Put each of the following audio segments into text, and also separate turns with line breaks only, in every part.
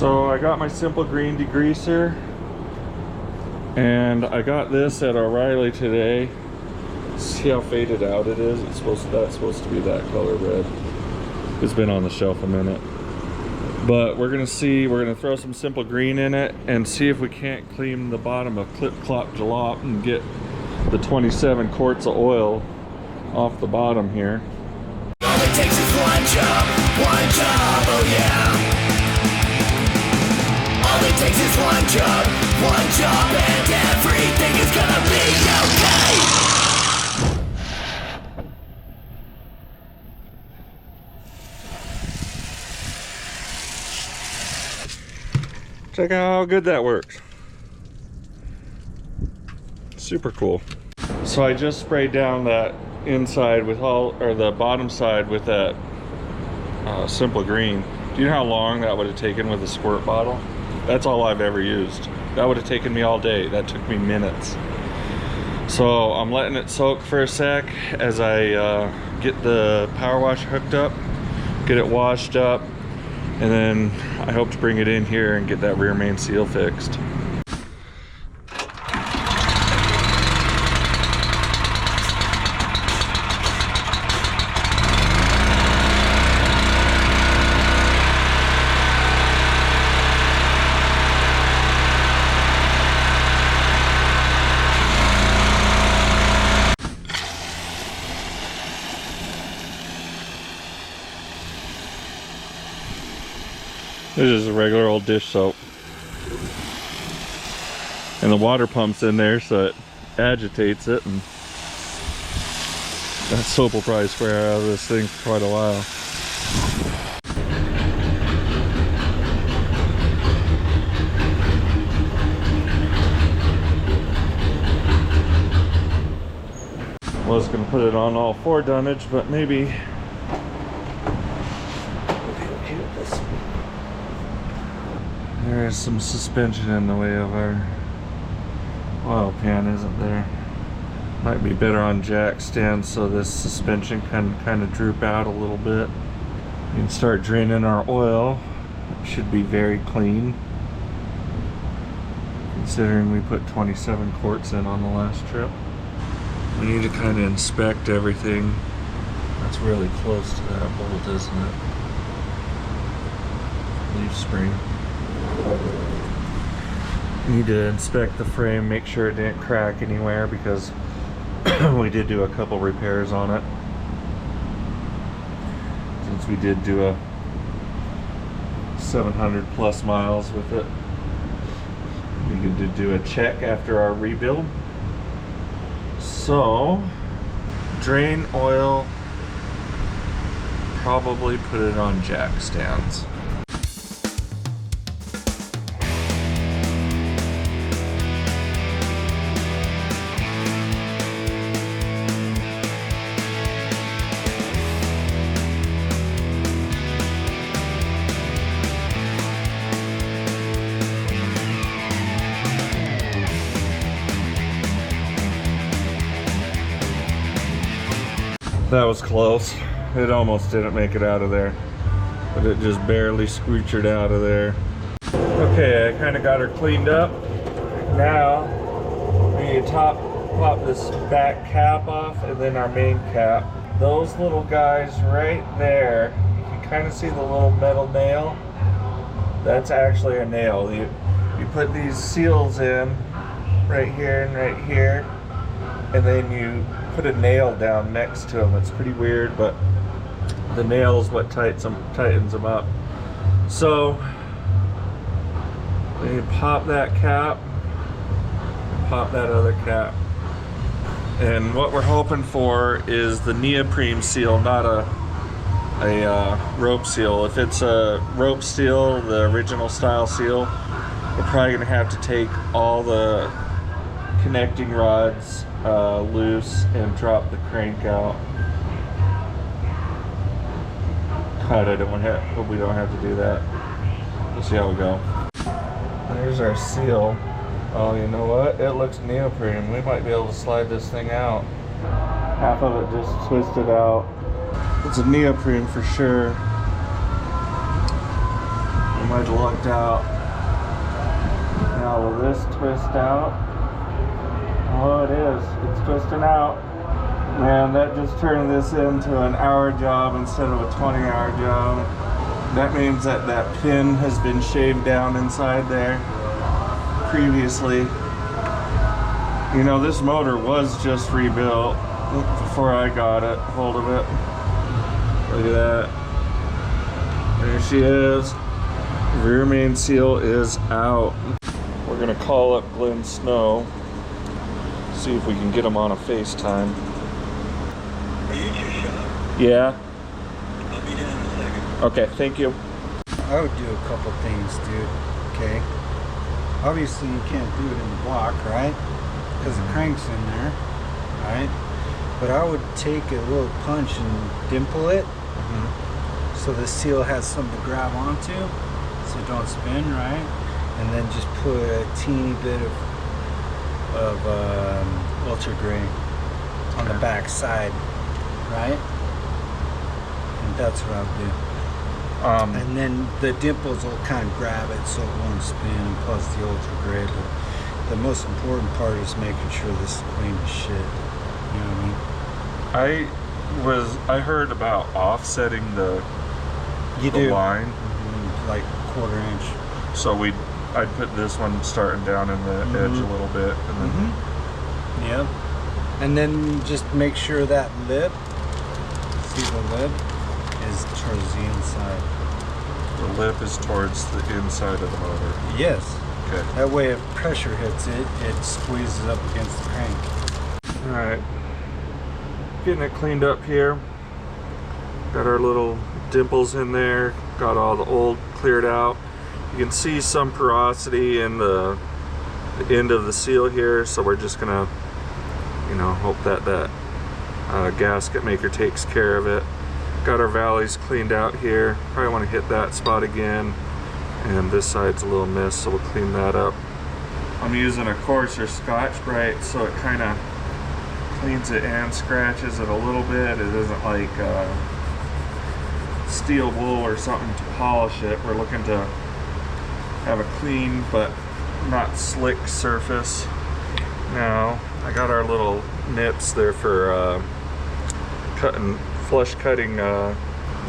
So I got my Simple Green degreaser, and I got this at O'Reilly today. See how faded out it is? That's supposed to be that color red. It's been on the shelf a minute. But we're gonna throw some Simple Green in it and see if we can't clean the bottom of Clip Clop Jalop and get the 27 quarts of oil off the bottom here.
All it takes is one job, oh yeah. All it takes is one job, and everything is gonna be okay.
Check out how good that works. Super cool. So I just sprayed down that inside with the bottom side with that Simple Green. Do you know how long that would have taken with a squirt bottle? That's all I've ever used. That would have taken me all day. That took me minutes. So I'm letting it soak for a sec as I get the power wash hooked up, get it washed up, and then I hope to bring it in here and get that rear main seal fixed. This is a regular old dish soap. And the water pump's in there, so it agitates it, and that soap will probably spray out of this thing for quite a while. Was gonna put it on all 4 dunnage, but maybe there is some suspension in the way of our oil pan, isn't there? Might be better on jack stands so this suspension can kind of droop out a little bit. We can start draining our oil. It should be very clean, considering we put 27 quarts in on the last trip. We need to kind of inspect everything. That's really close to that bolt, isn't it? Leaf spring. Need to inspect the frame, make sure it didn't crack anywhere, because we did do a couple repairs on it. Since we did do a 700 plus miles with it, we could do a check after our rebuild. So, drain oil, probably put it on jack stands. That was close. It almost didn't make it out of there, but it just barely screeched out of there. Okay, I kind of got her cleaned up. Now we need to pop this back cap off, and then our main cap. Those little guys right there, you can kind of see the little metal nail. That's actually a nail. You put these seals in right here and right here, and then you put a nail down next to them. It's pretty weird, but the nail is what tightens them up. So you pop that cap, pop that other cap, and what we're hoping for is the neoprene seal, not a rope seal. If it's a rope seal, the original style seal, we're probably gonna have to take all the connecting rods loose and drop the crank out. God, hope we don't have to do that. We'll see how we go. There's our seal. Oh, you know what? It looks neoprene. We might be able to slide this thing out. Half of it just twisted out. It's a neoprene for sure. might have lucked out. Now will this twist out? Oh, it is. It's twisting out. Man, that just turned this into an hour job instead of a 20-hour job. That means that that pin has been shaved down inside there previously. You know, this motor was just rebuilt before I got it, hold of it. Look at that. There she is. Rear main seal is out. We're gonna call up Glenn Snow, see if we can get him on a FaceTime.
Are you in your shop?
Yeah.
I'll be down in a second.
Okay, thank you.
I would do a couple things, dude. Okay. Obviously, you can't do it in the block, right? Because the crank's in there, right? But I would take a little punch and dimple it, so the seal has something to grab onto, so it don't spin, right? And then just put a teeny bit of ultra gray on the back side, right? And that's what I would do. And then the dimples will kind of grab it so it won't spin, and plus the ultra gray. But the most important part is making sure this is clean as shit. You know what I mean?
I heard about offsetting the line.
Like quarter inch.
So I'd put this one starting down in the edge a little bit, and then
Yep. And then just make sure that lip, see the lip, is towards the inside.
the lip is towards the inside of the motor.
Yes.
Okay.
That way if pressure hits it, it squeezes up against the crank.
All right. Getting it cleaned up here. Got our little dimples in there. Got all the old cleared out. You can see some porosity in the end of the seal here, so we're just gonna, you know, hope that gasket maker takes care of it. Got our valleys cleaned out here. Probably want to hit that spot again, and this side's a little missed, so we'll clean that up. I'm using a coarser Scotch-Brite, so it kind of cleans it and scratches it a little bit. It isn't like steel wool or something to polish it. We're looking to have a clean but not slick surface. Now I got our little nips there for flush cutting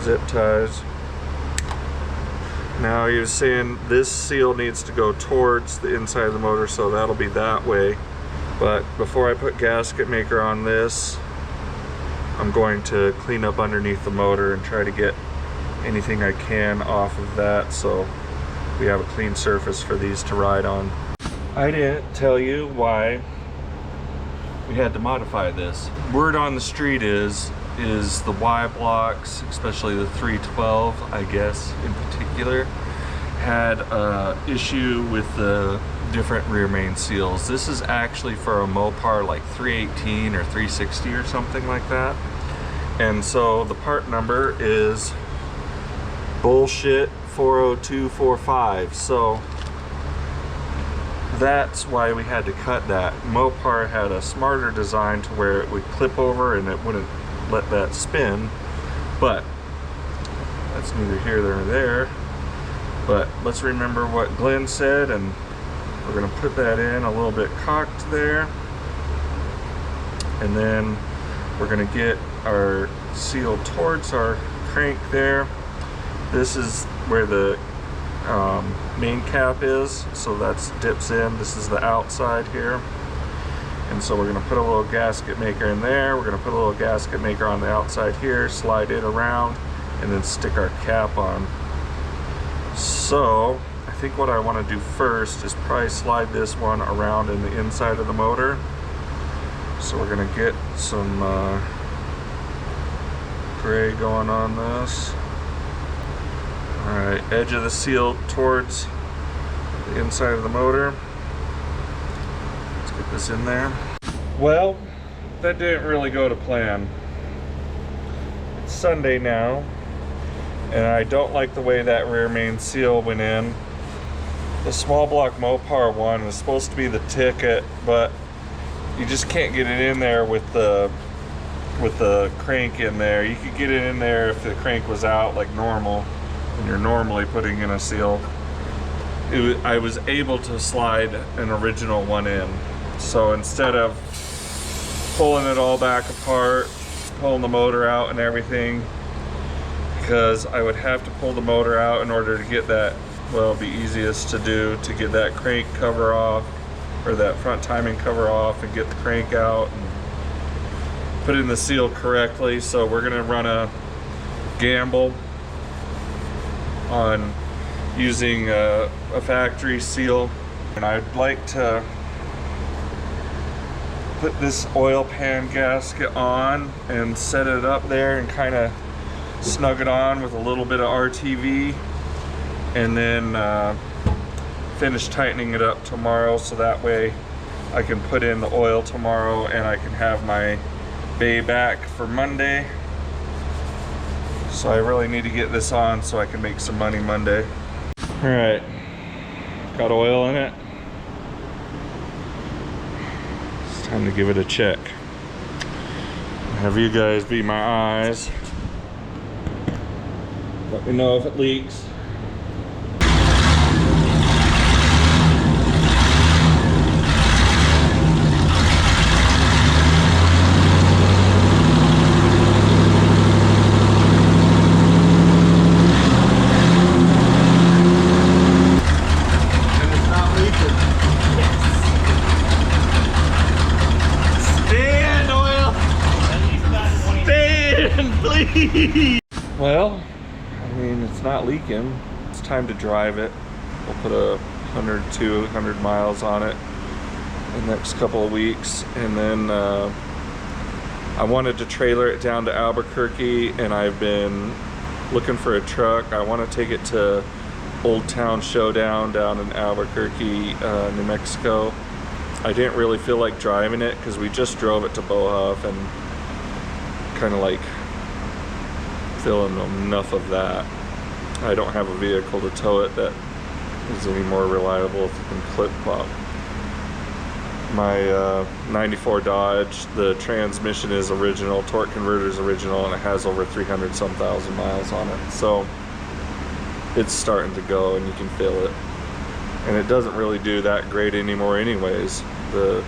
zip ties. Now he was saying this seal needs to go towards the inside of the motor, so that'll be that way. But before I put gasket maker on this, I'm going to clean up underneath the motor and try to get anything I can off of that, so we have a clean surface for these to ride on. I didn't tell you why we had to modify this. Word on the street is the Y blocks, especially the 312, I guess in particular, had an issue with the different rear main seals. This is actually for a Mopar like 318 or 360 or something like that. And so the part number is bullshit 40245. So that's why we had to cut that. Mopar had a smarter design to where it would clip over and it wouldn't let that spin, but that's neither here nor there. But let's remember what Glenn said, and we're gonna put that in a little bit cocked there, and then we're gonna get our seal towards our crank there. This is where the main cap is, so that's dips in. This is the outside here. And so we're gonna put a little gasket maker in there. We're gonna put a little gasket maker on the outside here, slide it around, and then stick our cap on. So I think what I wanna do first is probably slide this one around in the inside of the motor. So we're gonna get some gray going on this. All right, edge of the seal towards the inside of the motor. Let's get this in there. Well, that didn't really go to plan. It's Sunday now, and I don't like the way that rear main seal went in. The small block Mopar one is supposed to be the ticket, but you just can't get it in there with the crank in there. You could get it in there if the crank was out like normal, and you're normally putting in a seal. I was able to slide an original one in. So instead of pulling it all back apart, pulling the motor out and everything, because I would have to pull the motor out in order to get that, well, it'd be easiest to do to get that crank cover off, or that front timing cover off, and get the crank out and put in the seal correctly. So we're gonna run a gamble on using a factory seal, and I'd like to put this oil pan gasket on and set it up there and kind of snug it on with a little bit of RTV, and then finish tightening it up tomorrow, so that way I can put in the oil tomorrow and I can have my bay back for Monday. So I really need to get this on so I can make some money Monday. All right, got oil in it. It's time to give it a check. Have you guys be my eyes. Let me know if it leaks. Well, I mean, it's not leaking. It's time to drive it. We'll put 100 to 200 miles on it in the next couple of weeks, and then I wanted to trailer it down to Albuquerque, and I've been looking for a truck. I want to take it to Old Town Showdown down in Albuquerque, New Mexico. I didn't really feel like driving it because we just drove it to Bohuff and kind of like feeling enough of that. I don't have a vehicle to tow it that is any more reliable than Clip Clop. My 94 Dodge, the transmission is original, torque converter is original, and it has over 300 some thousand miles on it. So it's starting to go and you can feel it. And it doesn't really do that great anymore anyways. The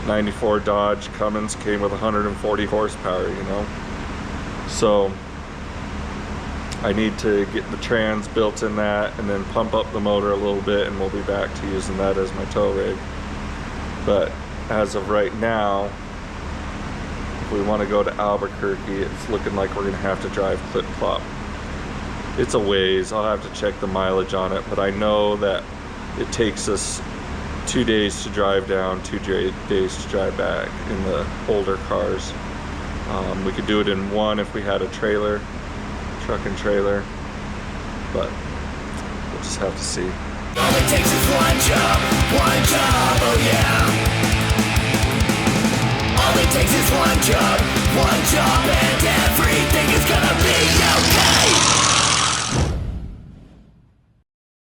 94 Dodge Cummins came with 140 horsepower, you know. So I need to get the trans built in that and then pump up the motor a little bit, and we'll be back to using that as my tow rig. But as of right now, if we want to go to Albuquerque, it's looking like we're gonna have to drive Clip Clop. It's a ways, I'll have to check the mileage on it, but I know that it takes us 2 days to drive down, 2 days to drive back in the older cars. We could do it in one if we had a trailer, truck and trailer, but we'll just have to see.
All it takes is one job, oh yeah. All it takes is one job,